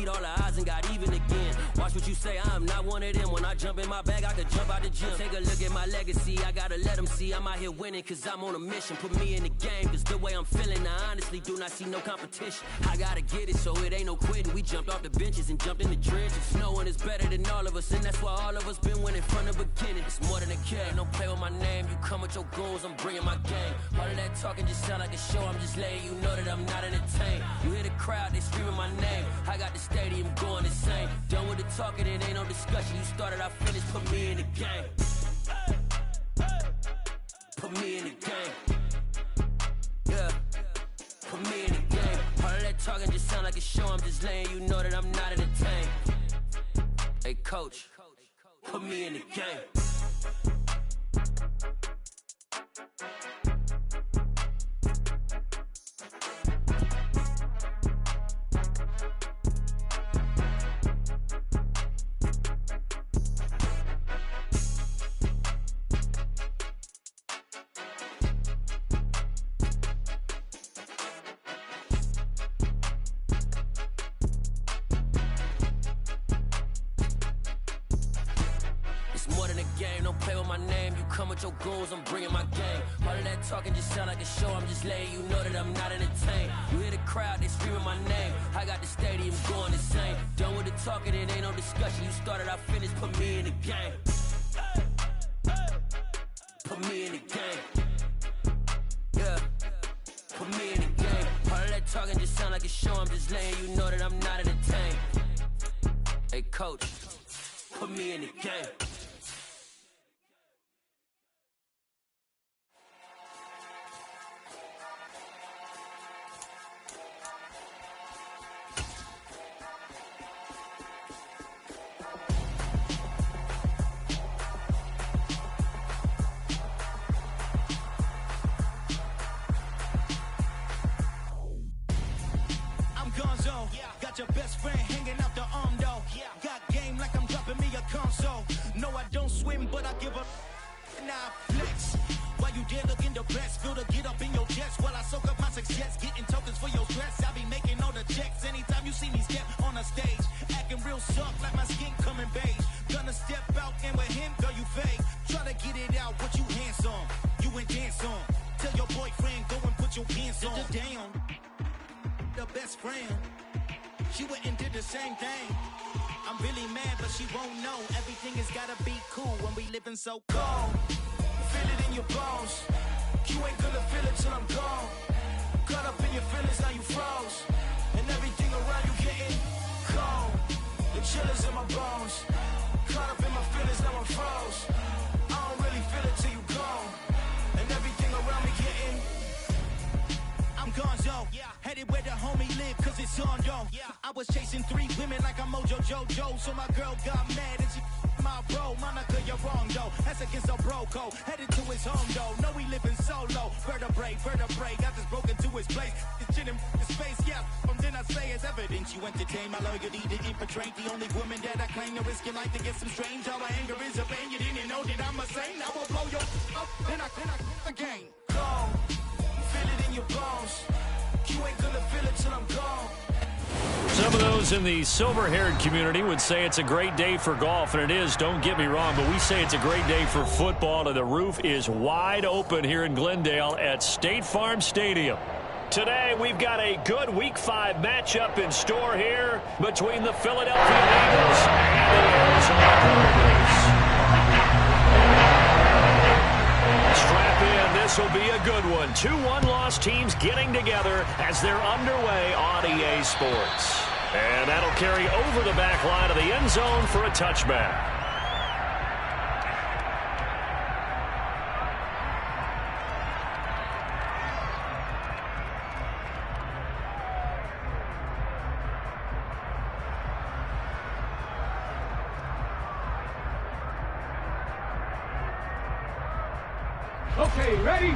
all the odds and got even again. Watch what you say, I'm not one of them. When I jump in my bag, I could jump out the gym. Take a look at my legacy, I gotta let them see I'm out here winning, cause I'm on a mission. Put me in the game, cause the way I'm feeling, I honestly do not see no competition. I gotta get it, so it ain't no quitting. We jumped off the benches and jumped in the trenches. No one is better than all of us, and that's why all of us been winning from the beginning. It's more than a game, don't play with my name. You come with your goons, I'm bringing my game. All of that talking just sound like a show, I'm just letting you know that I'm not entertained. You hear the crowd, they screaming my name. I got the stadium going insane. Done with the talking, it ain't no discussion. You started, I finished, put me in the game. Put me in the game. Yeah, put me in the game. All of that talking just sound like a show, I'm just letting you know that I'm not entertained. Hey coach, put me in the game. Your goals, I'm bringing my game. All of that talking just sound like a show, I'm just letting you know that I'm not entertained. You hear the crowd, they screaming my name. I got the stadium going insane. Done with the talking, it ain't no discussion. You started, I finished, put me in the game. Put me in the game. Yeah, put me in the game. All of that talking just sound like a show, I'm just letting you know that I'm not entertained. Hey coach, put me in the game. Your best friend hanging out the arm though. Got game like I'm dropping me a console. No, I don't swim, but I give a now flex. While you there looking depressed, feel the get up in your chest while I soak up my success. Getting tokens for your stress, I be making all the checks. Anytime you see me step on a stage, acting real soft like my skin coming beige. Gonna step out and with him, girl, you fake. Try to get it out, but you handsome. You ain't dance on. Tell your boyfriend, go and put your pants on. Down, the best friend. She went and did the same thing. I'm really mad, but she won't know. Everything has gotta be cool when we living so cold. Feel it in your bones. You ain't gonna feel it till I'm gone. Caught up in your feelings, now you froze. And everything around you getting cold. The chillers in my bones. Caught up in my feelings, now I'm froze. I don't really feel it till you gone. And everything around me getting I'm gonzo, headed where the homie live, cause it's on though. I was chasing 3 women like I'm Mojo Jojo, so my girl got mad and she my bro. Monica, you're wrong though, that's against a bro code. Headed to his home though, know we living solo. Vertebrae, got this broken to his place. This shit in his face, from then I say it's evidence. You entertain my loyalty to infiltrate. The only woman that I claim to risk your life to get some strange. All my anger is a pain, you didn't know that I'm a saint. I will blow your up, then I again. Go. Feel it in your bones. You ain't gonna feel it till I'm gone. Some of those in the silver-haired community would say it's a great day for golf, and it is, don't get me wrong, but we say it's a great day for football, and the roof is wide open here in Glendale at State Farm Stadium. Today, we've got a good Week 5 matchup in store here between the Philadelphia Eagles and the Arizona Cardinals. Strap in, this will be a good one. 2 one-loss teams getting together as they're underway on EA Sports. And that'll carry over the back line of the end zone for a touchback. Okay, ready?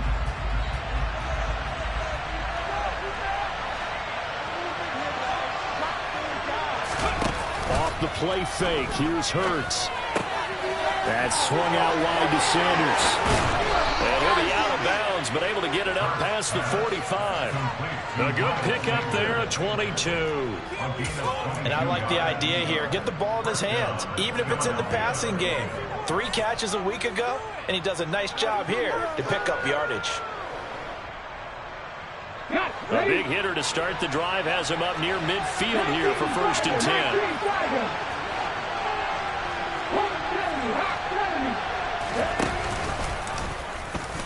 Off the play fake, here's Hurts. That swung out wide to Sanders. And he'll be out of bounds downs, but able to get it up past the 45. A good pickup there at 22. And I like the idea here. Get the ball in his hands, even if it's in the passing game. 3 catches a week ago, and he does a nice job here to pick up yardage. A big hitter to start the drive has him up near midfield here for 1st and 10.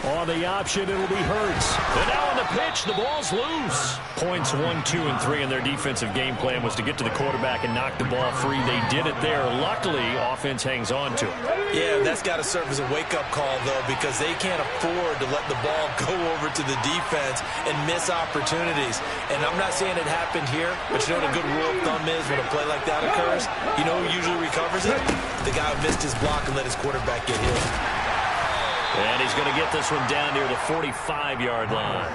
On the option, it'll be Hurts. And now on the pitch, the ball's loose. Points 1, 2, and 3 in their defensive game plan was to get to the quarterback and knock the ball free. They did it there. Luckily, offense hangs on to it. Yeah, that's got to serve as a wake-up call, though, because they can't afford to let the ball go over to the defense and miss opportunities. And I'm not saying it happened here, but you know what a good rule of thumb is when a play like that occurs? You know who usually recovers it? The guy who missed his block and let his quarterback get hit. And he's going to get this one down near the 45-yard line.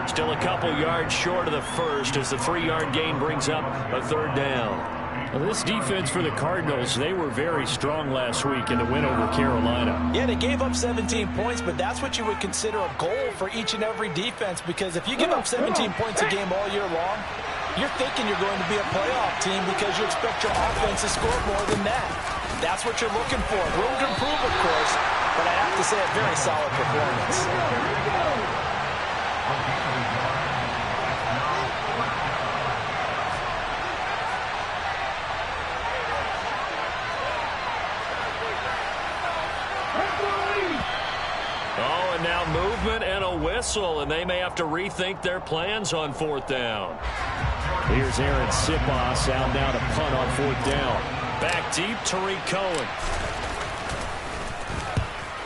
Still a couple yards short of the first as the 3-yard gain brings up a 3rd down. Well, this defense for the Cardinals, they were very strong last week in the win over Carolina. Yeah, they gave up 17 points, but that's what you would consider a goal for each and every defense, because if you give up 17 points a game all year long, you're thinking you're going to be a playoff team because you expect your offense to score more than that. That's what you're looking for. Room to improve, of course, but I have to say a very solid performance. Oh, and now movement and a whistle, and they may have to rethink their plans on 4th down. Here's Aaron Siposs out now to punt on 4th down. Back deep, Tariq Cohen.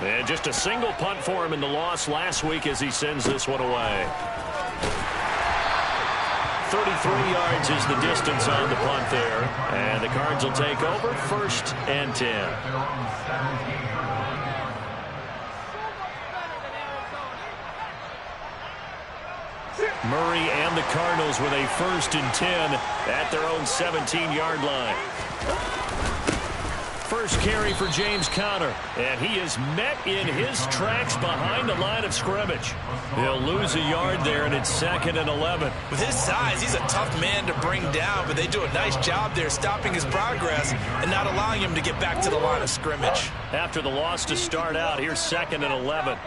And just a single punt for him in the loss last week as he sends this one away. 33 yards is the distance on the punt there. And the Cards will take over 1st and 10. Murray and the Cardinals with a 1st and 10 at their own 17-yard line. First carry for James Conner, and he is met in his tracks behind the line of scrimmage. He'll lose a yard there, and it's 2nd and 11. With his size, he's a tough man to bring down, but they do a nice job there stopping his progress and not allowing him to get back to the line of scrimmage. After the loss to start out, here's 2nd and 11.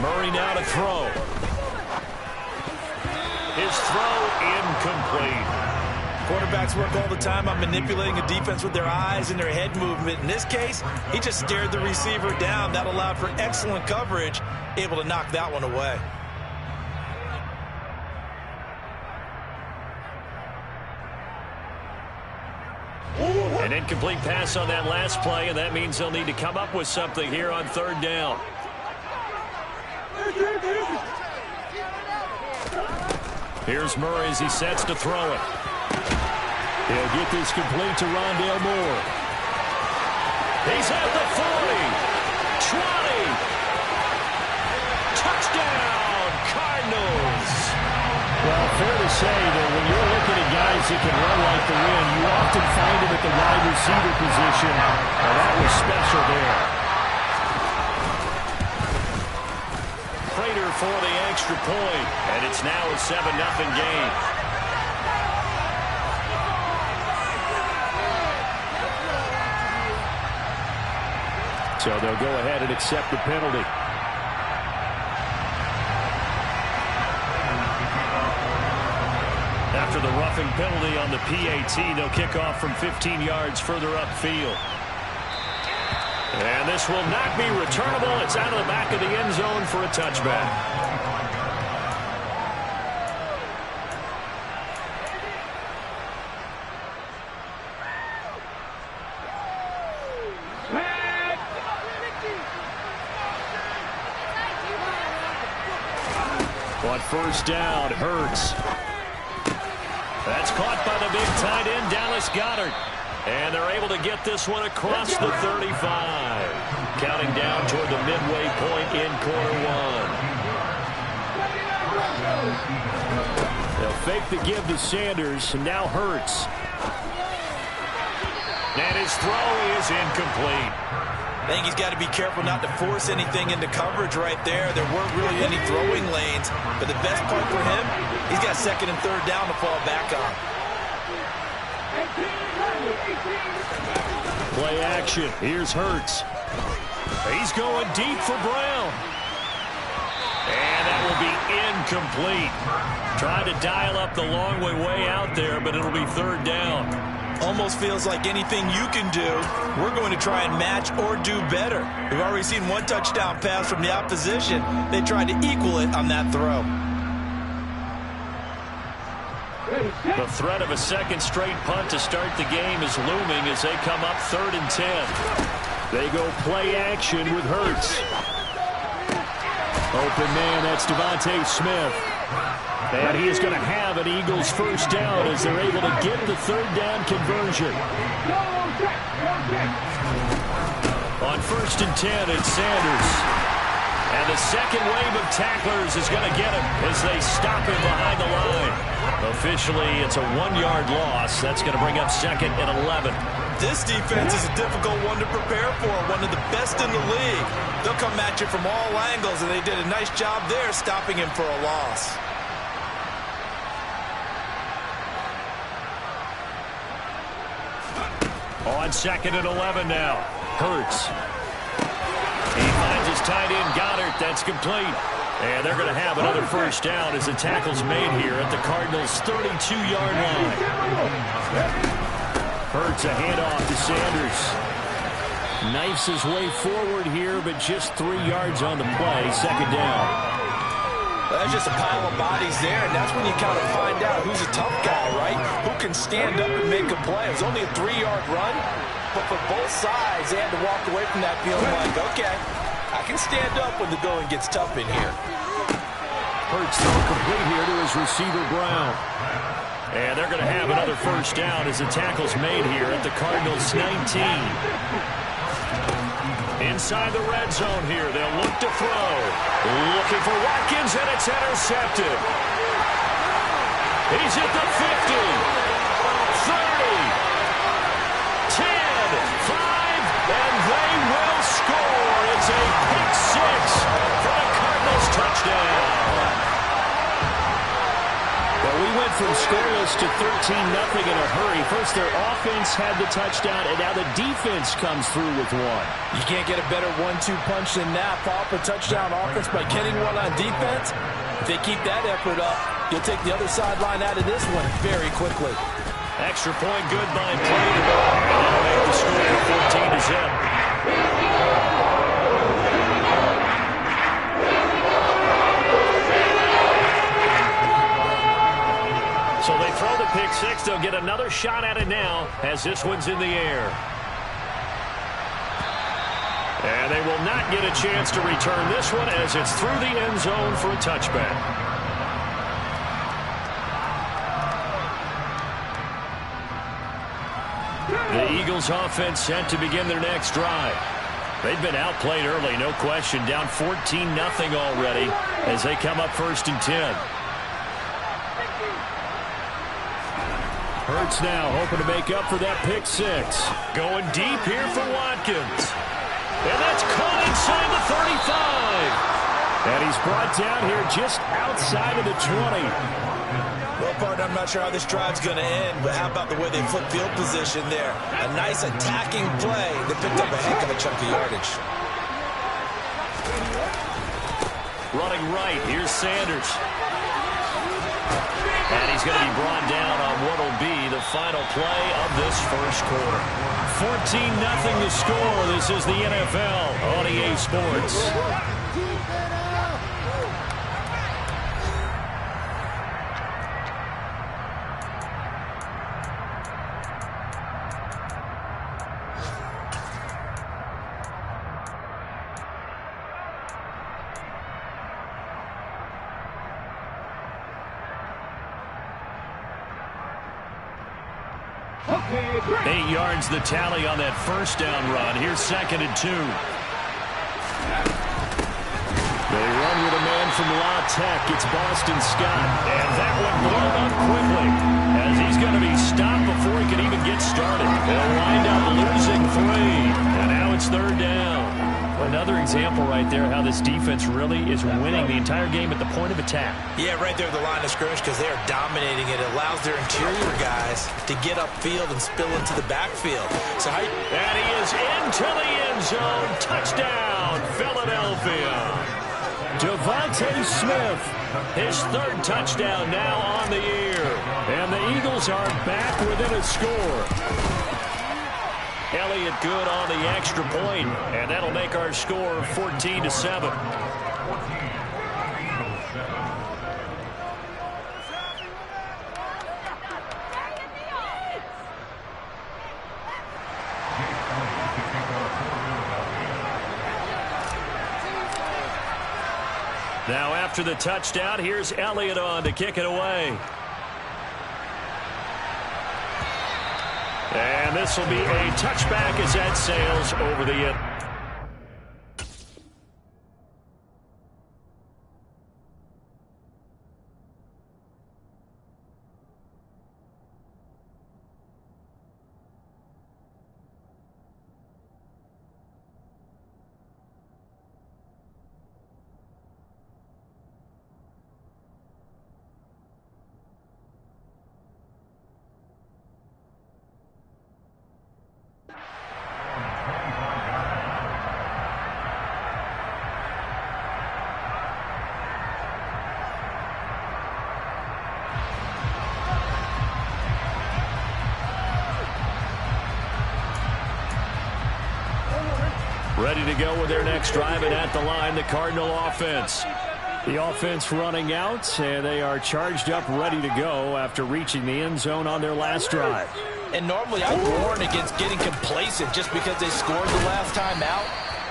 Murray now to throw. His throw incomplete. Quarterbacks work all the time on manipulating a defense with their eyes and their head movement. In this case, he just stared the receiver down. That allowed for excellent coverage, able to knock that one away. An incomplete pass on that last play, and that means they'll need to come up with something here on 3rd down. Here's Murray as he sets to throw it. He'll get this complete to Rondale Moore. He's at the 40, 20. Touchdown, Cardinals. Well, fair to say that when you're looking at guys that can run like the wind, you often find them at the wide receiver position. And that was special there. Prater for the extra point, and it's now a 7-0 game. So they'll go ahead and accept the penalty. After the roughing penalty on the PAT, they'll kick off from 15 yards further upfield. And this will not be returnable. It's out of the back of the end zone for a touchback. On 1st down, Hurts. That's caught by the big tight end, Dallas Goedert. And they're able to get this one across the 35. Counting down toward the midway point in quarter 1. They'll fake the give to Sanders, and now Hurts. And his throw is incomplete. I think he's got to be careful not to force anything into coverage right there. There weren't really any throwing lanes, but the best part for him, he's got second and third down to fall back on. Play action. Here's Hurts. He's going deep for Brown. And that will be incomplete. Trying to dial up the long way out there, but it'll be third down. Almost feels like anything you can do, we're going to try and match or do better. We've already seen one touchdown pass from the opposition. They tried to equal it on that throw. The threat of a second straight punt to start the game is looming as they come up 3rd and 10. They go play action with Hurts. Open man, that's Devontae Smith. And he is going to have an Eagles first down as they're able to get the third down conversion. On 1st and 10, it's Sanders. And the second wave of tacklers is going to get him as they stop him behind the line. Officially, it's a 1-yard loss. That's going to bring up 2nd and 11. This defense is a difficult one to prepare for, one of the best in the league. They'll come at you from all angles, and they did a nice job there stopping him for a loss. On 2nd and 11 now. Hurts. He finds his tight end, Goddard. That's complete. And they're going to have another first down as the tackle's made here at the Cardinals' 32-yard line. Hurts a handoff to Sanders. Knifes his way forward here, but just 3 yards on the play. Second down. Well, there's just a pile of bodies there, and that's when you kind of find out who's a tough guy, right? Who can stand up and make a play. It was only a 3-yard run, but for both sides, they had to walk away from that feeling like, okay, I can stand up when the going gets tough in here. Hurts throw complete here to his receiver, Brown. And they're going to have another first down as the tackle's made here at the Cardinals' 19. Inside the red zone here, they'll look to throw. Looking for Watkins, and it's intercepted. He's at the 50, 30, 10, 5, and they will score. It's a pick six for the Cardinals touchdown. Well, we went from scoreless to 13-0 in a hurry. First, their offense had the touchdown, and now the defense comes through with one. You can't get a better 1-2 punch than that. Follow up a touchdown offense by getting one on defense. If they keep that effort up, you'll take the other sideline out of this one very quickly. Extra point good by Prater. And they'll make the score 14-0. So they throw the pick six. They'll get another shot at it now as this one's in the air. And they will not get a chance to return this one as it's through the end zone for a touchback. The Eagles offense set to begin their next drive. They've been outplayed early, no question. Down 14-0 already as they come up 1st and 10. Hurts now hoping to make up for that pick six. Going deep here for Watkins. And that's caught inside the 35. And he's brought down here just outside of the 20. Well, partner, I'm not sure how this drive's going to end, but how about the way they flip field position there? A nice attacking play that picked up a heck of a chunk of yardage. Running right, here's Sanders. And he's going to be brought down on what will be the final play of this first quarter. 14-0 to score. This is the NFL on EA Sports. Okay, 8 yards the tally on that first down run. Here's 2nd and 2. They run with a man from La Tech. It's Boston Scott. And that one blown up quickly as he's going to be stopped before he can even get started. They'll wind up losing 3. And now it's 3rd down. example right there how this defense really is winning the entire game at the point of attack. Yeah, right there at the line of scrimmage because they are dominating it. It allows their interior guys to get upfield and spill into the backfield. So and he is into the end zone. Touchdown, Philadelphia. Devontae Smith, his third touchdown now on the year. And the Eagles are back within a score. Elliott good on the extra point, and that'll make our score 14-7. Now after the touchdown, here's Elliott on to kick it away. And this will be a touchback as that sails over the end. Ready to go with their next drive, and at the line, the Cardinal offense. The offense running out, and they are charged up, ready to go after reaching the end zone on their last drive. And normally I warn against getting complacent just because they scored the last time out.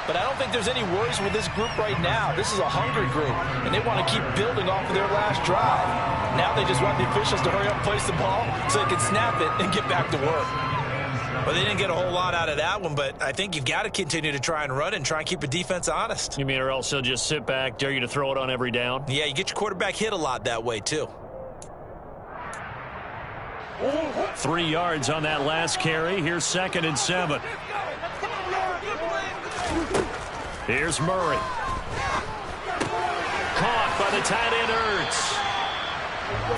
But I don't think there's any worries with this group right now. This is a hungry group, and they want to keep building off of their last drive. Now they just want the officials to hurry up and place the ball so they can snap it and get back to work. Well, they didn't get a whole lot out of that one, but I think you've got to continue to try and run and try and keep the defense honest. You mean, or else they'll just sit back, dare you to throw it on every down? Yeah, you get your quarterback hit a lot that way, too. 3 yards on that last carry. Here's 2nd and 7. Here's Murray. Caught by the tight end Ertz.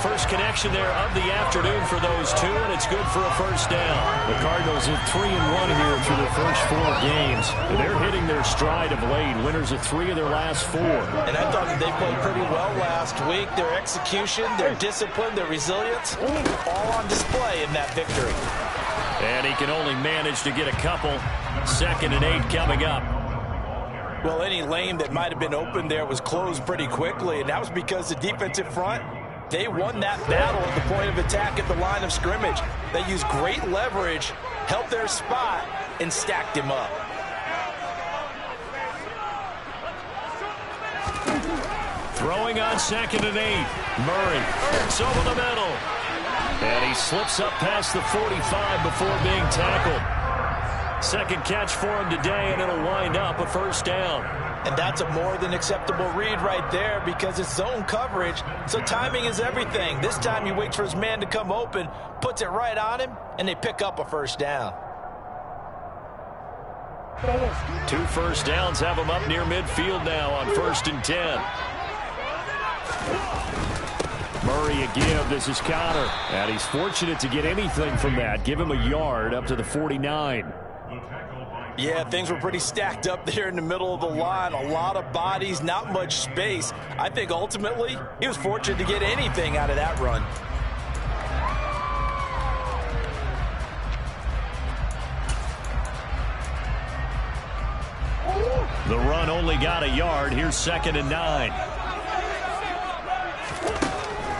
First connection there of the afternoon for those two, and it's good for a first down. The Cardinals are 3-1 here through their first 4 games. And they're hitting their stride of late. Winners of 3 of their last 4. And I thought that they played pretty well last week. Their execution, their discipline, their resilience, all on display in that victory. And he can only manage to get a couple. 2nd and 8 coming up. Well, any lane that might have been open there was closed pretty quickly, and that was because the defensive front, they won that battle at the point of attack at the line of scrimmage. They used great leverage, held their spot, and stacked him up. Throwing on 2nd and 8. Murray, Ertz over the middle. And he slips up past the 45 before being tackled. Second catch for him today, and it'll wind up a first down. And that's a more than acceptable read right there because it's zone coverage, so timing is everything. This time he waits for his man to come open, puts it right on him, and they pick up a first down. 2 first downs have him up near midfield now on 1st and 10. Murray a give. This is Connor. And he's fortunate to get anything from that. Give him a yard up to the 49. Yeah, things were pretty stacked up there in the middle of the line. A lot of bodies, not much space. I think ultimately he was fortunate to get anything out of that run. The run only got a yard. Here's 2nd and 9.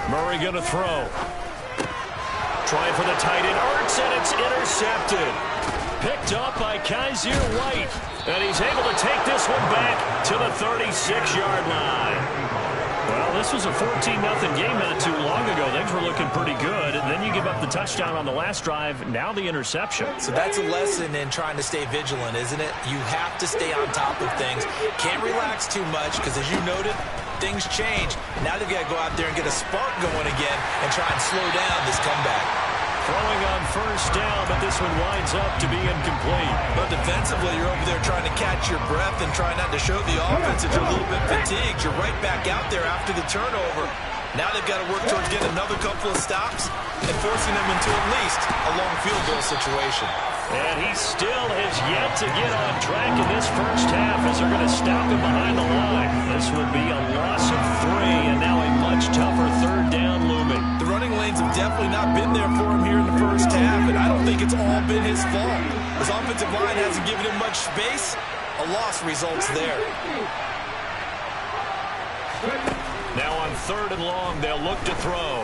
Murray going to throw. Trying for the tight end, Ertz, and it's intercepted. Picked up by Kaiser White. And he's able to take this one back to the 36-yard line. Well, this was a 14-0 game not too long ago. Things were looking pretty good. And then you give up the touchdown on the last drive. Now the interception. So that's a lesson in trying to stay vigilant, isn't it? You have to stay on top of things. Can't relax too much because, as you noted, things change. Now they've got to go out there and get a spark going again and try and slow down this comeback. Throwing on first down, but this one winds up to be incomplete. But defensively, you're over there trying to catch your breath and try not to show the offense that you're a little bit fatigued. You're right back out there after the turnover. Now they've got to work towards getting another couple of stops and forcing them into at least a long field goal situation. And he still has yet to get on track in this first half as they're going to stop him behind the line. This will be a loss of 3, and now a much tougher third down looming. The running lanes have definitely not been there for him here in the first half, and I don't think it's all been his fault. His offensive line hasn't given him much space. A loss results there. Now on 3rd and long, they'll look to throw.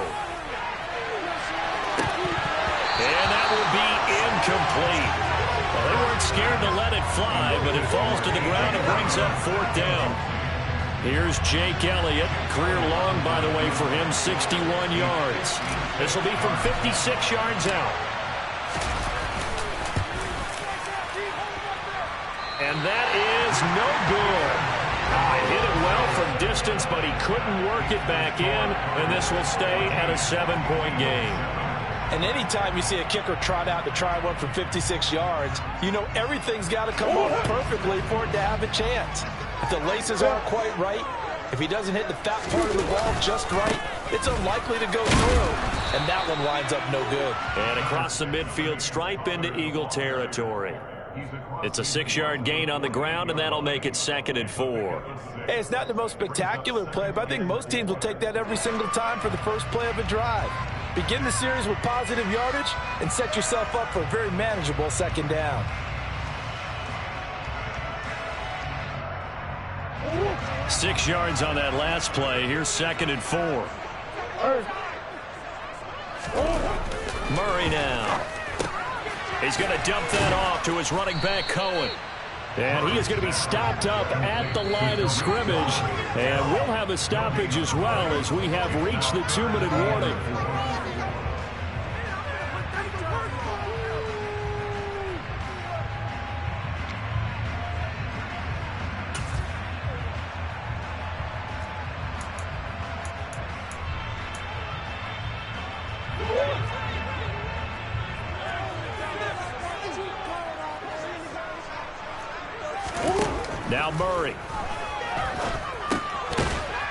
And that will be incomplete. Well, they weren't scared to let it fly, but it falls to the ground and brings up 4th down. Here's Jake Elliott. Career long, by the way, for him, 61 yards. This will be from 56 yards out. And that is no good. He hit it well from distance, but he couldn't work it back in, and this will stay at a 7-point game. And anytime you see a kicker trot out to try one from 56 yards, you know everything's got to come off perfectly for it to have a chance. If the laces aren't quite right, if he doesn't hit the fat part of the ball just right, it's unlikely to go through. And that one winds up no good. And across the midfield stripe into Eagle territory. It's a 6-yard gain on the ground, and that'll make it 2nd and 4. Hey, it's not the most spectacular play, but I think most teams will take that every single time for the first play of a drive. Begin the series with positive yardage and set yourself up for a very manageable 2nd down. Six yards on that last play. Here's 2nd and 4. Murray now. He's going to dump that off to his running back, Cohen. And he is going to be stopped up at the line of scrimmage. And we'll have a stoppage as well as we have reached the 2-minute warning. Now Murray.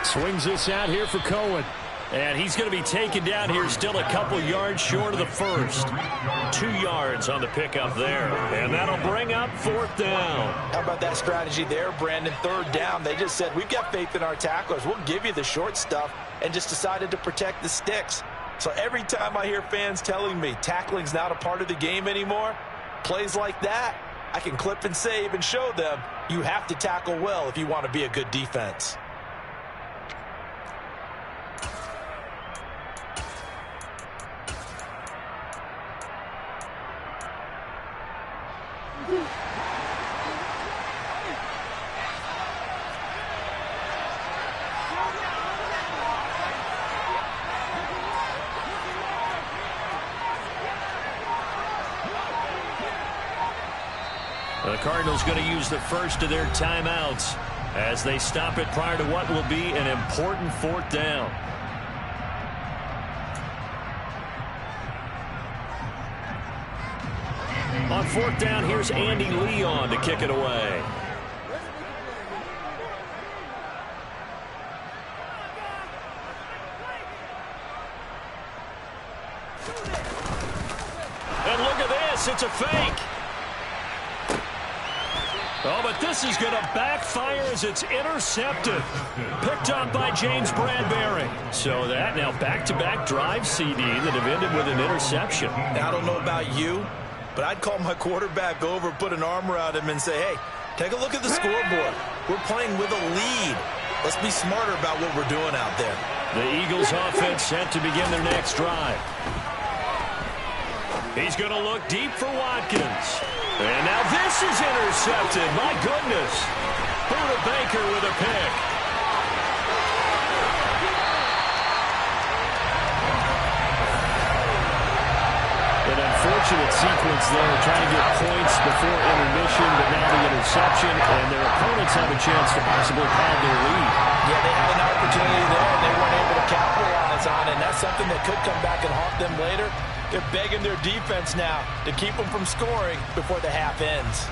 Swings this out here for Cohen. And he's going to be taken down here still a couple yards short of the first. 2 yards on the pickup there. And that'll bring up 4th down. How about that strategy there, Brandon? 3rd down. They just said, we've got faith in our tacklers. We'll give you the short stuff, and just decided to protect the sticks. So every time I hear fans telling me tackling's not a part of the game anymore, plays like that, I can clip and save and show them you have to tackle well if you want to be a good defense. The Cardinals going to use the first of their timeouts as they stop it prior to what will be an important 4th down. On 4th down, here's Andy Leon to kick it away. And look at this, it's a fake. Oh, but this is going to backfire as it's intercepted. Picked up by James Bradbury. So that now back-to-back drive CD that have ended with an interception. Now, I don't know about you, but I'd call my quarterback over, put an arm around him, and say, hey, take a look at the scoreboard. We're playing with a lead. Let's be smarter about what we're doing out there. The Eagles offense set to begin their next drive. He's going to look deep for Watkins. And now this is intercepted. My goodness. Buda Baker with a pick. An unfortunate sequence there, trying to get points before intermission, but now the interception, and their opponents have a chance to possibly pad their lead. Yeah, they had an opportunity there, and they weren't able to capitalize on it, and that's something that could come back and haunt them later. They're begging their defense now to keep them from scoring before the half ends.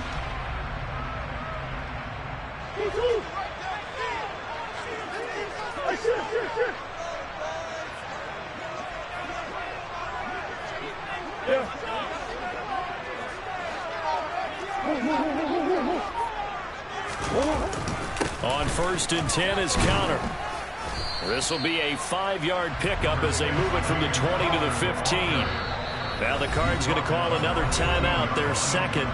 On 1st and 10 is counter. This will be a 5-yard pickup as they move it from the 20 to the 15. Now the Cards going to call another timeout, their second,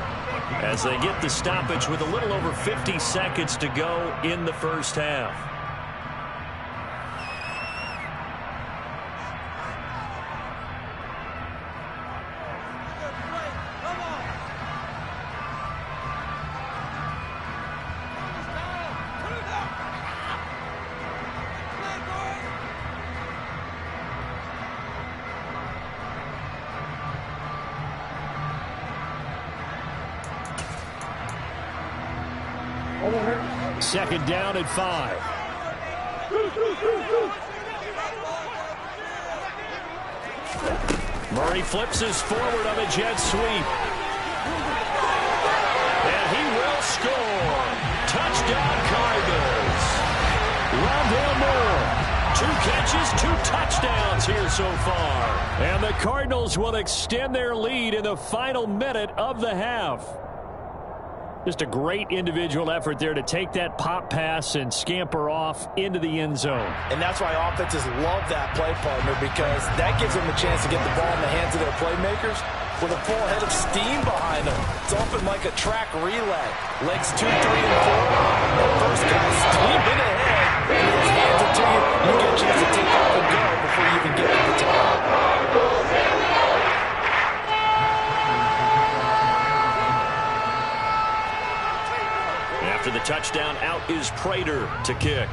as they get the stoppage with a little over 50 seconds to go in the first half. Second down at 5. Murray flips his forward on a jet sweep. And he will score. Touchdown Cardinals. Rondale Moore. 2 catches, 2 touchdowns here so far. And the Cardinals will extend their lead in the final minute of the half. Just a great individual effort there to take that pop pass and scamper off into the end zone. And that's why offenses love that play, partner, because that gives them a chance to get the ball in the hands of their playmakers with a full head of steam behind them. It's often like a track relay. Legs 2, 3, and 4. The first guy's steaming ahead, and he just hands it to you. You get a chance to take off and go before you even get to the top. After the touchdown, out is Prater to kick.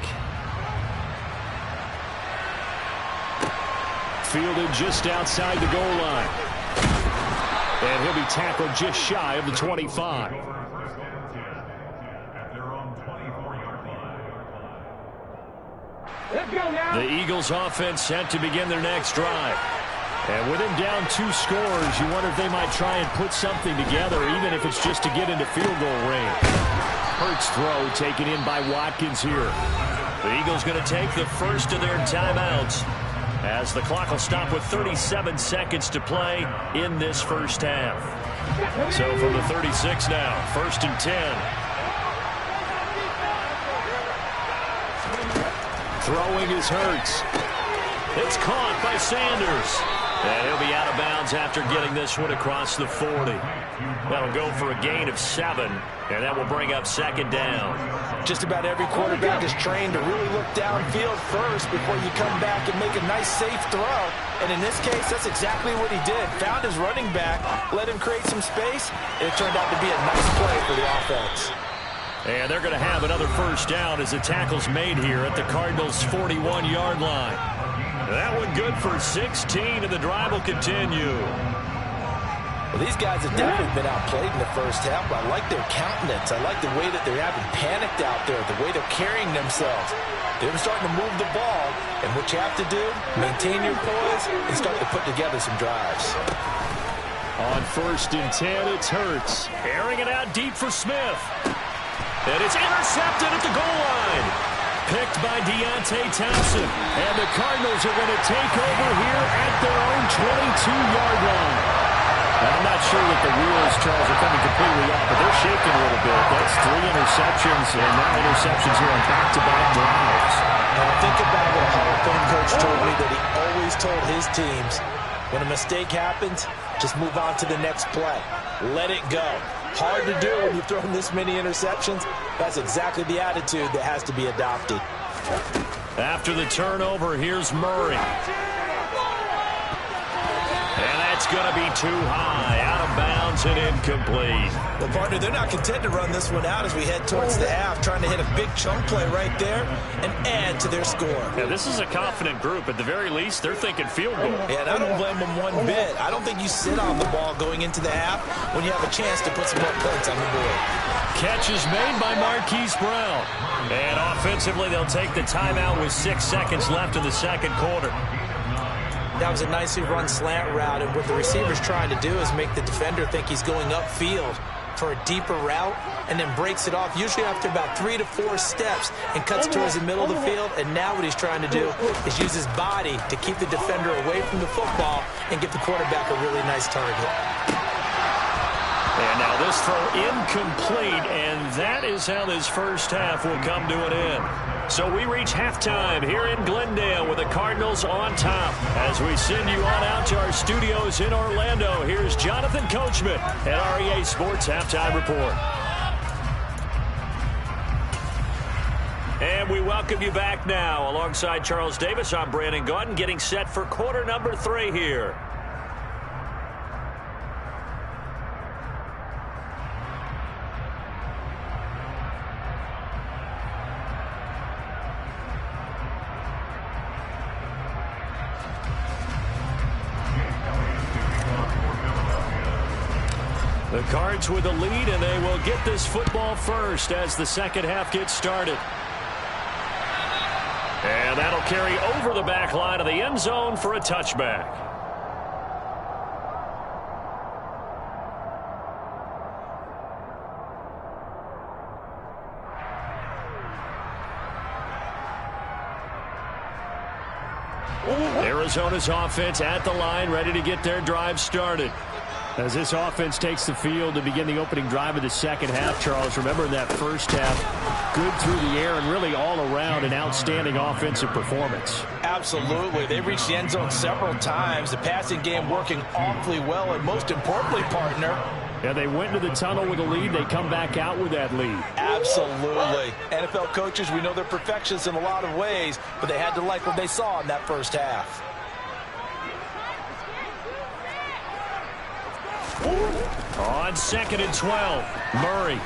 Fielded just outside the goal line. And he'll be tackled just shy of the 25. The Eagles offense set to begin their next drive. And with him down 2 scores, you wonder if they might try and put something together, even if it's just to get into field goal range. Hurts throw taken in by Watkins here. The Eagles going to take the first of their timeouts as the clock will stop with 37 seconds to play in this first half. So from the 36 now, 1st and 10. Throwing is Hurts. It's caught by Sanders. And he'll be out of bounds after getting this one across the 40. That'll go for a gain of 7, and that will bring up 2nd down. Just about every quarterback is trained to really look downfield first before you come back and make a nice, safe throw. And in this case, that's exactly what he did. Found his running back, let him create some space, and it turned out to be a nice play for the offense. And they're going to have another first down as the tackle's made here at the Cardinals' 41-yard line. That one good for 16, and the drive will continue. Well, these guys have definitely been outplayed in the first half, but I like their countenance. I like the way that they're having panicked out there, the way they're carrying themselves. They're starting to move the ball, and what you have to do, maintain your poise and start to put together some drives. On 1st and 10, it's Hurts. Airing it out deep for Smith. And it's intercepted at the goal line. Picked by Deontay Thompson. And the Cardinals are going to take over here at their own 22-yard line. And I'm not sure that the wheels, Charles, are coming completely off, but they're shaking a little bit. That's 3 interceptions, and now interceptions here on back-to-back drives. Now think about what a Hall of Fame coach told me, that he always told his teams, when a mistake happens, just move on to the next play. Let it go. Hard to do when you've thrown this many interceptions. That's exactly the attitude that has to be adopted. After the turnover, here's Murray. And that's going to be too high, out of bounds and incomplete. Well, partner, they're not content to run this one out as we head towards the half, trying to hit a big chunk play right there and add to their score. Yeah, this is a confident group. At the very least, they're thinking field goal. And I don't blame them one bit. I don't think you sit on the ball going into the half when you have a chance to put some more points on the board. Catch is made by Marquise Brown. And offensively, they'll take the timeout with 6 seconds left in the second quarter. That was a nicely run slant route, and what the receiver's trying to do is make the defender think he's going upfield for a deeper route, and then breaks it off, usually after about 3 to 4 steps, and cuts towards the middle of the field. And now what he's trying to do is use his body to keep the defender away from the football and get the quarterback a really nice target. And now this throw incomplete, and that is how this first half will come to an end. So we reach halftime here in Glendale with the Cardinals on top. As we send you on out to our studios in Orlando, here's Jonathan Coachman at REA Sports Halftime Report. And we welcome you back now. Alongside Charles Davis, I'm Brandon Gaudin, getting set for quarter number 3 here. The Cards with the lead, and they will get this football first as the second half gets started. And that'll carry over the back line of the end zone for a touchback. Arizona's offense at the line, ready to get their drive started. As this offense takes the field to begin the opening drive of the second half, Charles, remember in that first half, good through the air and really all around an outstanding offensive performance. Absolutely. They reached the end zone several times. The passing game working awfully well, and most importantly, partner, yeah, they went into the tunnel with a lead. They come back out with that lead. Absolutely. NFL coaches, we know they're perfectionists in a lot of ways, but they had to like what they saw in that first half. On 2nd and 12, Murray.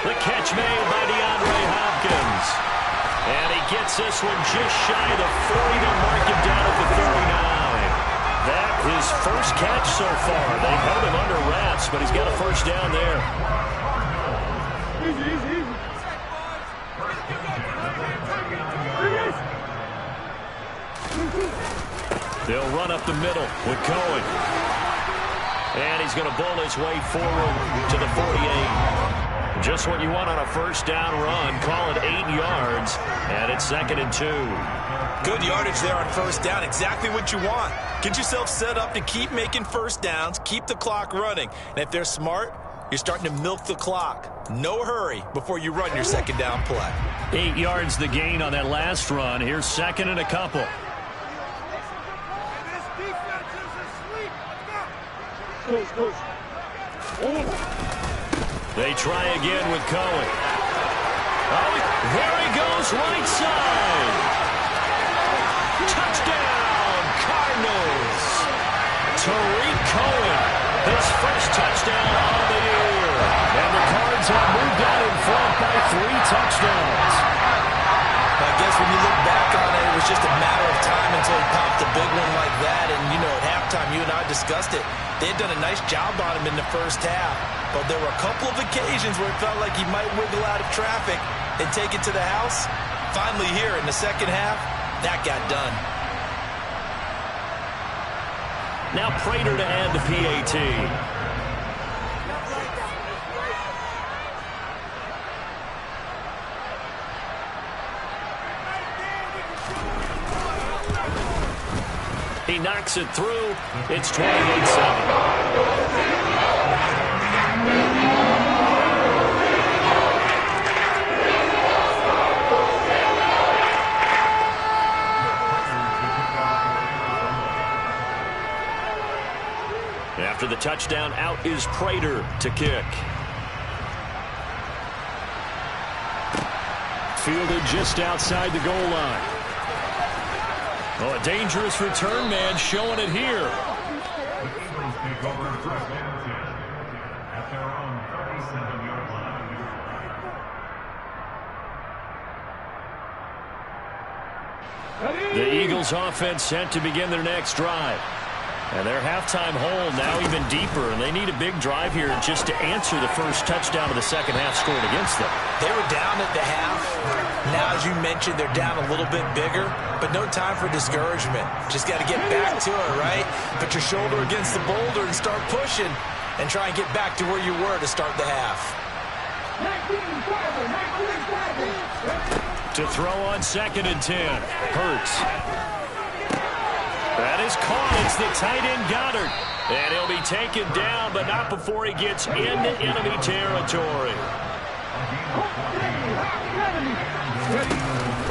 The catch made by DeAndre Hopkins. And he gets this one just shy of the 40 to mark him down at the 39. That his first catch so far. They've held him under wraps, but he's got a first down there. They'll run up the middle with Cohen. And he's going to bowl his way forward to the 48. Just what you want on a first down run. Call it 8 yards. And it's 2nd and 2. Good yardage there on first down. Exactly what you want. Get yourself set up to keep making first downs. Keep the clock running. And if they're smart, you're starting to milk the clock. No hurry before you run your second down play. 8 yards the gain on that last run. Here's 2nd and a couple. They try again with Cohen. Oh, there he goes, right side. Touchdown, Cardinals. Tariq Cohen, his first touchdown of the year. And the Cards have moved out in front by 3 touchdowns. I guess when you look back on it, it was just a matter of time until he popped a big one like that. And, you know, at halftime, you and I discussed it. They had done a nice job on him in the first half. But there were a couple of occasions where it felt like he might wiggle out of traffic and take it to the house. Finally here in the second half, that got done. Now Prater to add the PAT. He knocks it through. It's 28-7. After the touchdown, out is Prater to kick. Fielded just outside the goal line. Oh, a dangerous return man showing it here. The Eagles offense set to begin their next drive. And their halftime hole now even deeper, and they need a big drive here just to answer the first touchdown of the second half scored against them. They were down at the half. Now, as you mentioned, they're down a little bit bigger, but no time for discouragement. Just got to get back to it, right? Put your shoulder against the boulder and start pushing and try and get back to where you were to start the half. To throw on 2nd and 10. Hurts. That is caught. It's the tight end Goddard. And he'll be taken down, but not before he gets into enemy territory.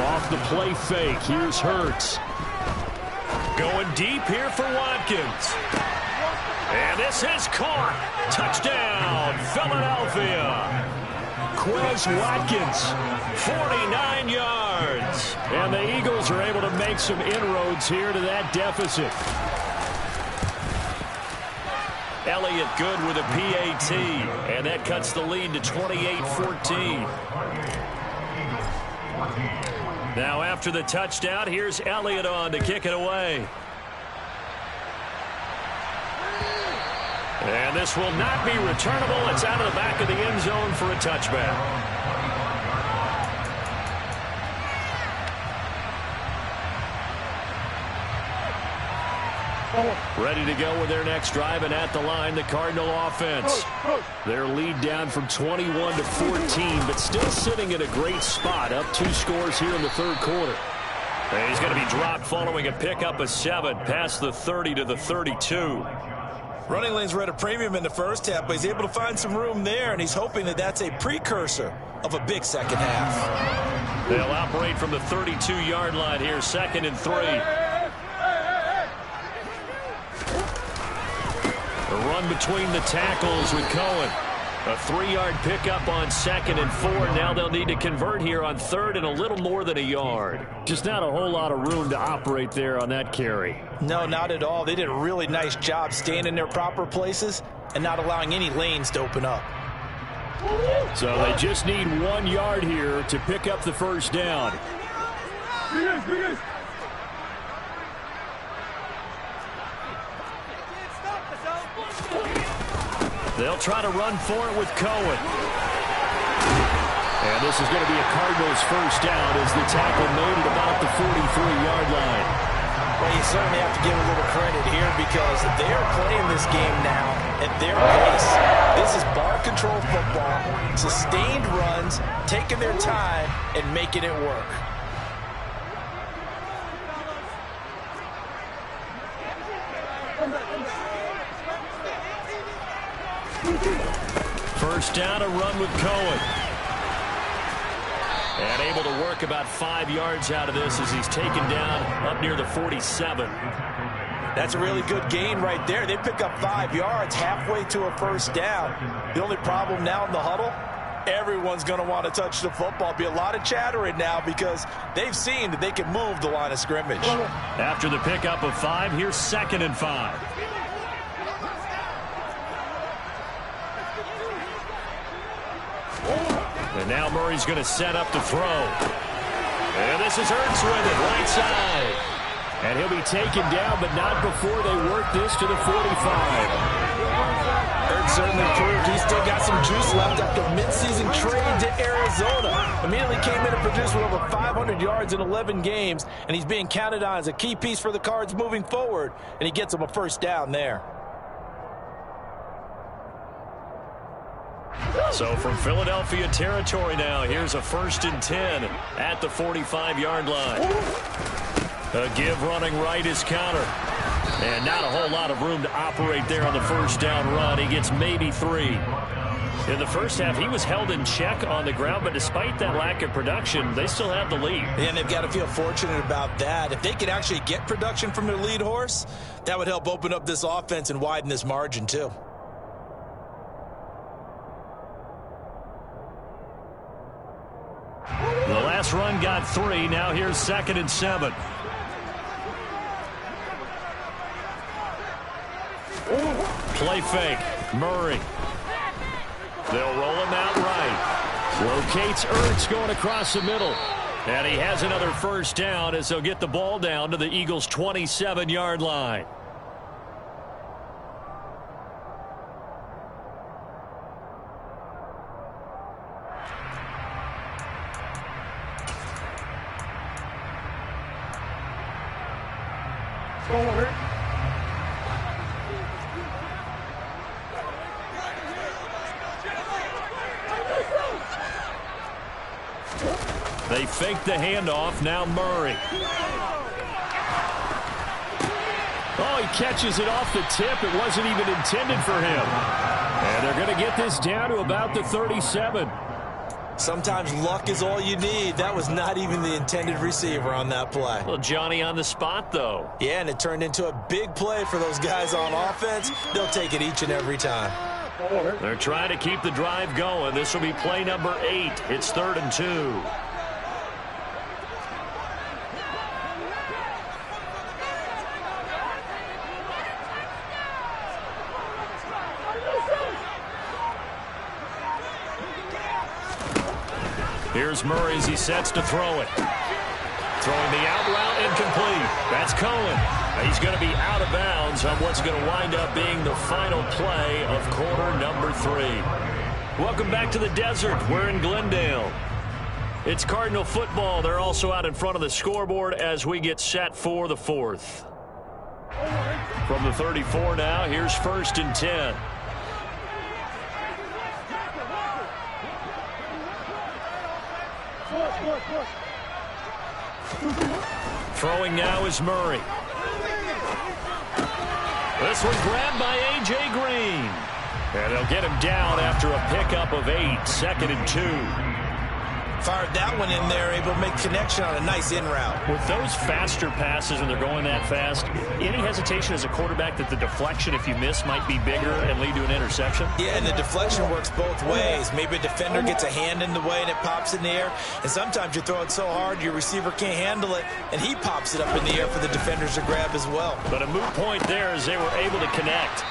Off the play fake. Here's Hurts. Going deep here for Watkins. And this is caught. Touchdown, Philadelphia. Quez Watkins, 49 yards. And the Eagles are able to make some inroads here to that deficit. Elliott good with a PAT. And that cuts the lead to 28-14. Now after the touchdown, here's Elliott on to kick it away. And this will not be returnable. It's out of the back of the end zone for a touchback. Ready to go with their next drive, and at the line, the Cardinal offense. Their lead down from 21 to 14, but still sitting in a great spot, up 2 scores here in the third quarter. And he's going to be dropped following a pickup of 7, past the 30 to the 32. Running lanes were at a premium in the first half, but he's able to find some room there, and he's hoping that that's a precursor of a big second half. They'll operate from the 32-yard line here, 2nd and 3. A run between the tackles with Cohen. A 3-yard pickup on 2nd and 4. Now they'll need to convert here on 3rd and a little more than a yard. Just not a whole lot of room to operate there on that carry. No, not at all. They did a really nice job staying in their proper places and not allowing any lanes to open up. So they just need 1 yard here to pick up the first down. They'll try to run for it with Cohen. And this is going to be a Cardinals first down as the tackle made at about the 43-yard line. Well, you certainly have to give a little credit here because they are playing this game now at their pace. This is ball control football, sustained runs, taking their time, and making it work. First down, a run with Cohen. And able to work about 5 yards out of this as he's taken down up near the 47. That's a really good gain right there. They pick up 5 yards halfway to a first down. The only problem now in the huddle, everyone's going to want to touch the football. Be a lot of chattering now because they've seen that they can move the line of scrimmage. After the pickup of 5, here's 2nd and 5. And now Murray's going to set up to throw. And this is Hurts with it, right side. And he'll be taken down, but not before they work this to the 45. Hurts certainly proved he's still got some juice left after midseason trade to Arizona. Immediately came in and produced with over 500 yards in 11 games, and he's being counted on as a key piece for the Cards moving forward, and he gets them a first down there. So from Philadelphia territory now, here's a 1st and 10 at the 45-yard line. A give running right is Conner. And not a whole lot of room to operate there on the first down run. He gets maybe 3. In the first half, he was held in check on the ground, but despite that lack of production, they still have the lead. And they've got to feel fortunate about that. If they could actually get production from their lead horse, that would help open up this offense and widen this margin too. The last run got 3. Now here's 2nd and 7. Play fake. Murray. They'll roll him out right. Locates Ertz going across the middle. And he has another first down as they'll get the ball down to the Eagles' 27-yard line. faked the handoff. Now Murray. Oh, he catches it off the tip. It wasn't even intended for him. And they're going to get this down to about the 37. Sometimes luck is all you need. That was not even the intended receiver on that play. Well, Johnny on the spot, though. Yeah, and it turned into a big play for those guys on offense. They'll take it each and every time. They're trying to keep the drive going. This will be play number 8. It's 3rd and 2. Here's Murray as he sets to throw it. Throwing the out route incomplete. That's Cohen. He's going to be out of bounds on what's going to wind up being the final play of quarter number 3. Welcome back to the desert. We're in Glendale. It's Cardinal football. They're also out in front of the scoreboard as we get set for the 4th. From the 34 now, here's 1st and 10. Throwing now is Murray. This one grabbed by A.J. Green. And they'll get him down after a pickup of 8. 2nd and 2. Fired that one in there, able to make connection on a nice in route. With those faster passes when they're going that fast, any hesitation as a quarterback that the deflection, if you miss, might be bigger and lead to an interception? Yeah, and the deflection works both ways. Maybe a defender gets a hand in the way and it pops in the air. And sometimes you throw it so hard your receiver can't handle it, and he pops it up in the air for the defenders to grab as well. But a moot point there as they were able to connect.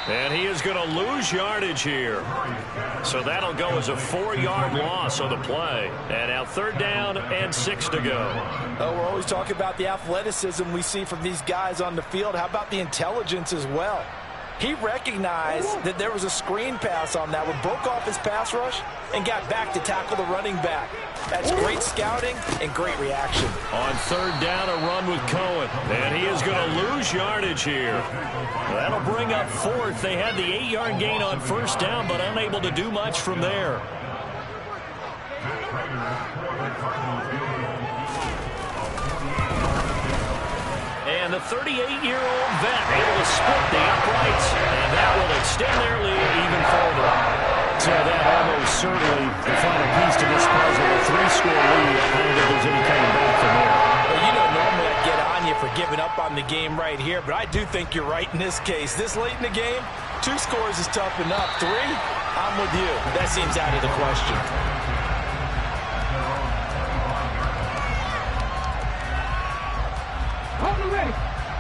And he is going to lose yardage here. So that'll go as a 4-yard loss on the play. And now 3rd down and 6 to go. Oh, we're always talking about the athleticism we see from these guys on the field. How about the intelligence as well? He recognized that there was a screen pass on that one, broke off his pass rush, and got back to tackle the running back. That's great scouting and great reaction. On 3rd down, a run with Cohen. And he is going to lose yardage here. That'll bring up 4th. They had the 8-yard gain on 1st down, but unable to do much from there. And the 38-year-old vet able to split the uprights, and that will extend their lead even further. So that almost certainly the final piece to this puzzle, a 3-score lead. I don't think there's any coming back from there. Well, you know, normally I get on you for giving up on the game right here, but I do think you're right in this case. This late in the game, 2 scores is tough enough. 3, I'm with you. That seems out of the question.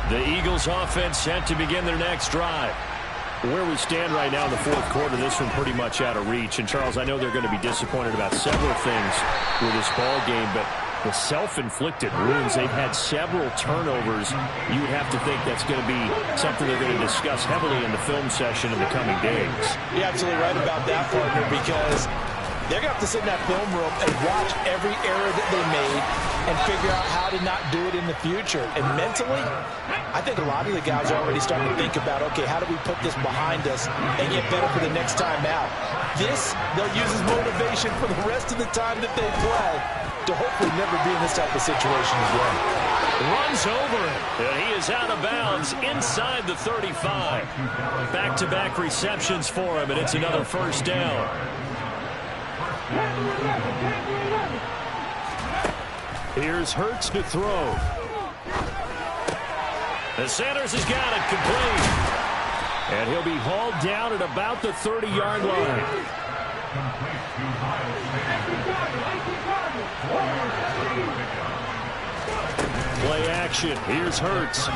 The Eagles offense set to begin their next drive. Where we stand right now in the 4th quarter, this one pretty much out of reach. And, Charles, I know they're going to be disappointed about several things with this ball game, but the self-inflicted wounds, they've had several turnovers. You would have to think that's going to be something they're going to discuss heavily in the film session in the coming days. You're absolutely right about that, partner, because they're going to have to sit in that film room and watch every error that they made and figure out how to not do it in the future. And mentally, I think a lot of the guys are already starting to think about, okay, how do we put this behind us and get better for the next time out? This, they'll use as motivation for the rest of the time that they play to hopefully never be in this type of situation again. Runs over it, and he is out of bounds inside the 35. Back-to-back receptions for him, and it's another 1st down. Here's Hurts to throw. The Sanders has got it complete. And he'll be hauled down at about the 30-yard line. Play action. Here's Hurts.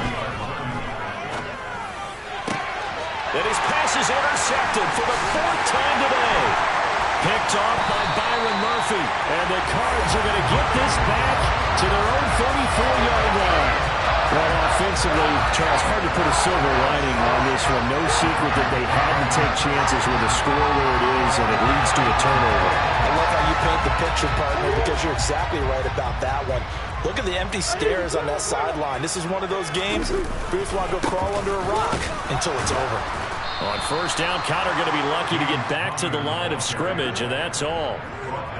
And his pass is intercepted for the 4th time today. Picked off by Byron Murphy. And the Cards are going to get this back to their own 34-yard line. Well, offensively, Charles, hard to put a silver lining on this one. No secret that they had to take chances with a score where it is, and it leads to a turnover. I love how you paint the picture, partner, because you're exactly right about that one. Look at the empty stares on that sideline. This is one of those games where you just want to go crawl under a rock until it's over. On first down, Connor going to be lucky to get back to the line of scrimmage, and that's all.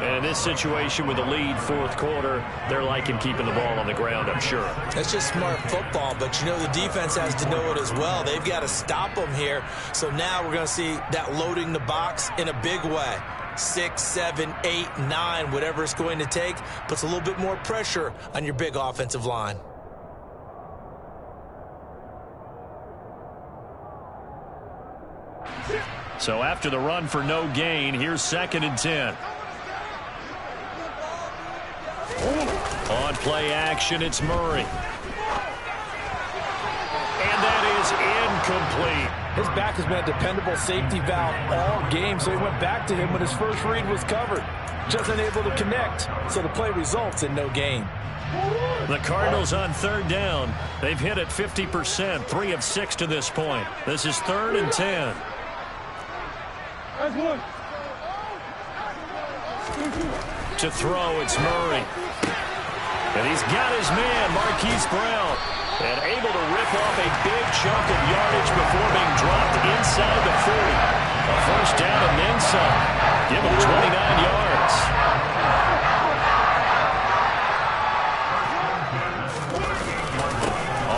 And in this situation with the lead fourth quarter, they're liking keeping the ball on the ground, I'm sure. That's just smart football, but you know the defense has to know it as well. They've got to stop them here. So now we're going to see that loading the box in a big way. 6, 7, 8, 9, whatever it's going to take, puts a little bit more pressure on your big offensive line. So after the run for no gain, here's 2nd and 10. On play action, it's Murray. And that is incomplete. His back has been a dependable safety valve all game, so he went back to him when his first read was covered. Just unable to connect, so the play results in no gain. The Cardinals on 3rd down. They've hit it 50%, 3 of 6 to this point. This is 3rd and 10. To throw, it's Murray. And he's got his man, Marquise Brown. And able to rip off a big chunk of yardage before being dropped inside the 40. A first down and then some. Give him 29 yards.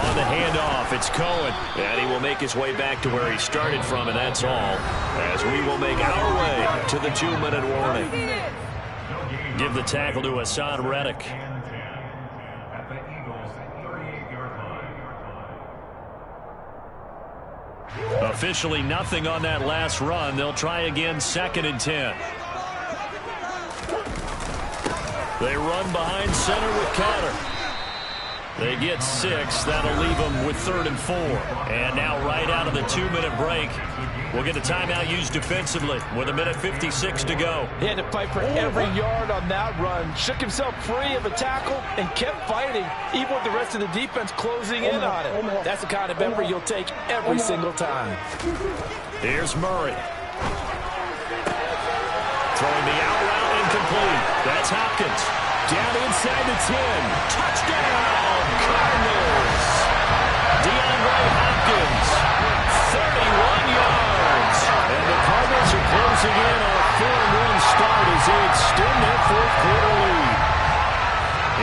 On the handoff, it's Cohen. And he will make his way back to where he started from, and that's all. As we will make our way to the 2-minute warning. Give the tackle to Hassan Reddick. Officially nothing on that last run. They'll try again, 2nd and 10. They run behind center with Connor. They get 6. That'll leave them with 3rd and 4. And now right out of the 2-minute break, we'll get a timeout used defensively with 1:56 to go. He had to fight for every yard on that run. Shook himself free of a tackle and kept fighting, even with the rest of the defense closing in on him. That's the kind of effort you'll take every single time. Here's Murray. Throwing the out route incomplete. That's Hopkins. Down inside the 10. Touchdown, Cardinals. DeAndre Hopkins, 31 yards. And the Cardinals are closing in on a 4-1 start as they extend their fourth quarter lead.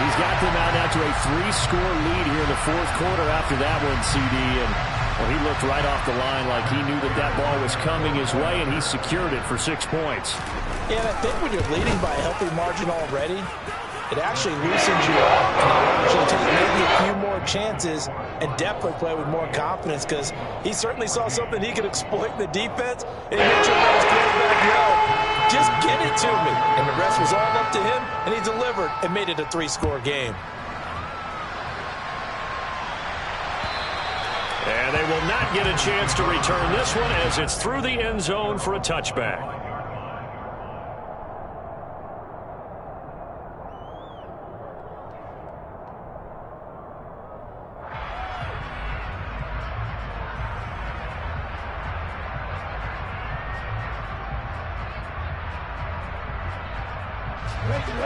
He's got them out now to a 3-score lead here in the fourth quarter after that one, CD. And well, he looked right off the line like he knew that that ball was coming his way, and he secured it for 6 points. Yeah, and I think when you're leading by a healthy margin already, it actually loosens you up and allows you to take maybe a few more chances and definitely play with more confidence, because he certainly saw something he could exploit in the defense, and he made sure that his quarterback know, just get it to me. And the rest was all up to him, and he delivered and made it a 3-score game. And they will not get a chance to return this one as it's through the end zone for a touchback.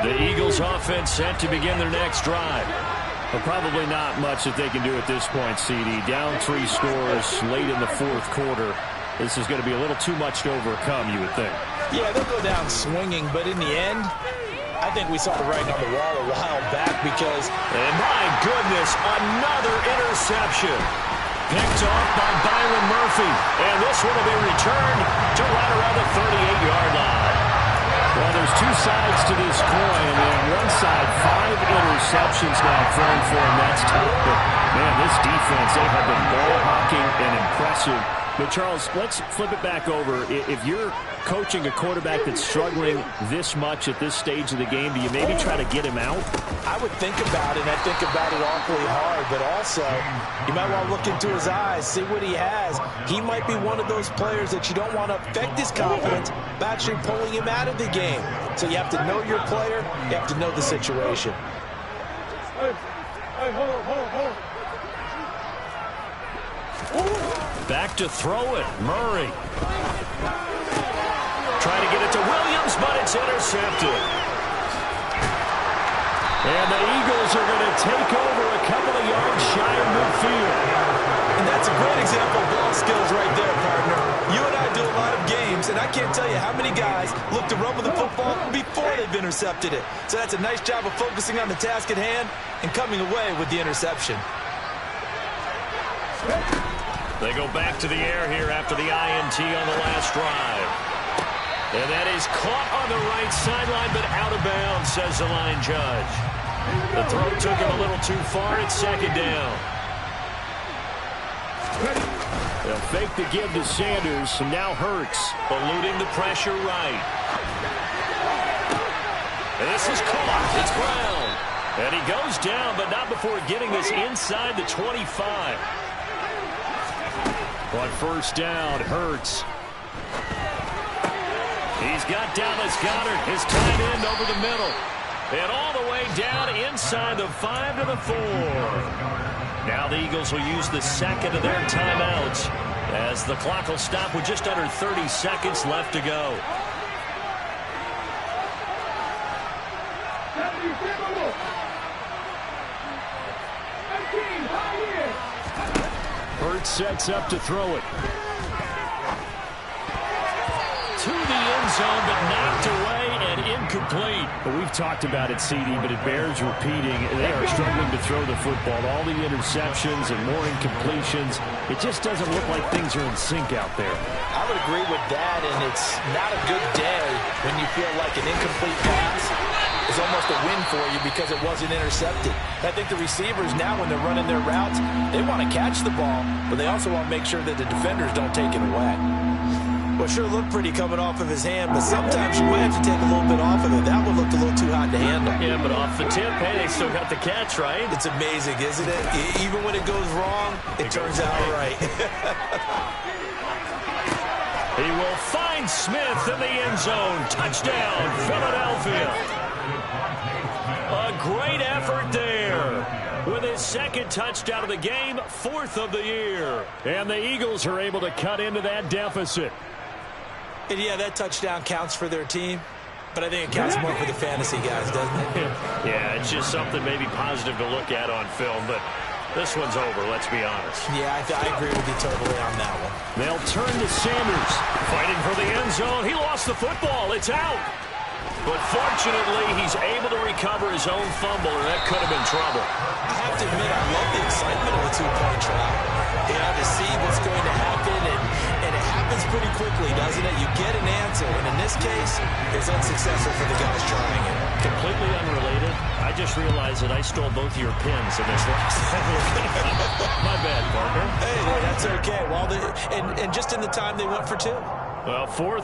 The Eagles offense set to begin their next drive. But probably not much that they can do at this point, CD. Down 3 scores late in the fourth quarter. This is going to be a little too much to overcome, you would think. Yeah, they'll go down swinging, but in the end, I think we saw the writing on the wall a while back, because... And my goodness, another interception. Picked off by Byron Murphy. And this one will be returned to right around the 38-yard line. Well, there's 2 sides to this coin. And on one side, 5 interceptions now thrown for him. That's tough. But, man, this defense, they have been ball hawking and impressive. But, Charles, let's flip it back over. If you're coaching a quarterback that's struggling this much at this stage of the game, do you maybe try to get him out? I would think about it, and I think about it awfully hard. But also, you might want to look into his eyes, see what he has. He might be one of those players that you don't want to affect his confidence by actually pulling him out of the game. So you have to know your player. You have to know the situation. Back to throw it. Murray. Trying to get it to Williams, but it's intercepted. And the Eagles are going to take over a couple of yards shy of midfield. And that's a great example of ball skills right there, partner. You how many guys look to run with the football before they've intercepted it. So that's a nice job of focusing on the task at hand and coming away with the interception. They go back to the air here after the INT on the last drive. And that is caught on the right sideline, but out of bounds, says the line judge. The throw took him a little too far. It's second down. They'll fake the give to Sanders, and now Hurts, eluding the pressure right. And this is caught. It's Brown. And he goes down, but not before getting this inside the 25. On first down, Hurts. He's got Dallas Goedert, his tight end, over the middle. And all the way down inside the 5 to the 4. Now the Eagles will use the second of their timeouts as the clock will stop with just under 30 seconds left to go. Hurts sets up to throw it. To the end zone, but knocked away and incomplete. Well, we've talked about it, CD, but it bears repeating. They are struggling to throw the football. All the interceptions and more incompletions. It just doesn't look like things are in sync out there. I would agree with that, and it's not a good day when you feel like an incomplete pass is almost a win for you because it wasn't intercepted. I think the receivers now, when they're running their routes, they want to catch the ball, but they also want to make sure that the defenders don't take it away. Well, sure looked pretty coming off of his hand, but sometimes you might have to take a little bit off of it. That one looked a little too hot to handle. Yeah, but off the tip, hey, they still got the catch, right? It's amazing, isn't it? Even when it goes wrong, it turns out right. He will find Smith in the end zone. Touchdown, Philadelphia. A great effort there. With his second touchdown of the game, 4th of the year. And the Eagles are able to cut into that deficit. And yeah, that touchdown counts for their team, but I think it counts more for the fantasy guys, doesn't it? Yeah, it's just something maybe positive to look at on film, but this one's over, let's be honest. Yeah, I agree with you totally on that one. They'll turn to Sanders, fighting for the end zone. He lost the football. It's out. But fortunately, he's able to recover his own fumble, and that could have been trouble. I have to admit, I love the excitement of a two-point try. You know, to see what's going to happen, and it happens pretty quickly, doesn't it? You get an answer, and in this case, it's unsuccessful for the guys trying it. Completely unrelated, I just realized that I stole both of your pins in this last My bad, partner. Hey, that's okay. Well, and just in the time they went for 2. Well, 4th